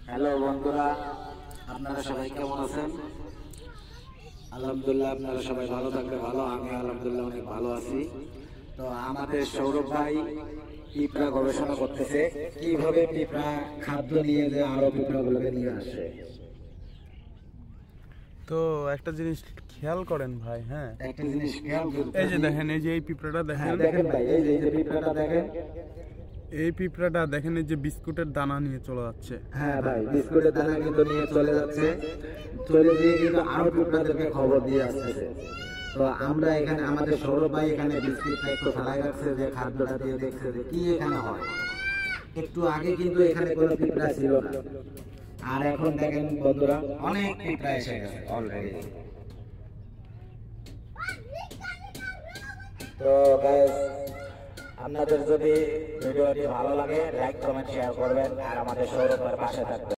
Hello বন্ধুরা, আপনারা সবাই কেমন আছেন? আলহামদুলিল্লাহ, আপনারা সবাই ভালো থাকলে ভালো। আমি আলহামদুলিল্লাহ অনেক ভালো আছি। তো আমাদের সৌরভ ভাই পিঁপড়া গবেষণা করতেছে কিভাবে পিঁপড়া খাদ্য নিয়ে যে আরো পিঁপড়াগুলোকে নিয়ে আসে। তো একটা জিনিস খেয়াল করেন ভাই, হ্যাঁ একটা জিনিস খেয়াল করতে, এই যে দেখেন, এই যে এই পিঁপড়াটা দেখেন, দেখেন ভাই, এই যে পিঁপড়াটা দেখেন, এই পিঁপড়াটা দেখেন, এই যে বিস্কুটের দানা নিয়ে চলে যাচ্ছে। হ্যাঁ ভাই, বিস্কুটের দানা কিন্তু নিয়ে চলে যাচ্ছে, চলে গিয়ে কিন্তু আরো পিঁপড়াদেরকে খবর দিয়ে আসতেছে। তো আমরা এখানে আমাদের সৌরভ ভাই এখানে বিস্কিটটা একটু ফেলাই রাখছে, যে খাদ্যটা দিয়ে দেখছে যে কি এখানে হয়। একটু আগে কিন্তু এখানে কোনো পিঁপড়া ছিল না, আর এখন দেখেন বন্ধুরা অনেক পিঁপড়া এসে গেছে অলরেডি। তো গাইস, আপনাদের যদি ভিডিওটি ভালো লাগে লাইক কমেন্ট শেয়ার করবেন আর আমাদের সৌরভের পাশে থাকবেন।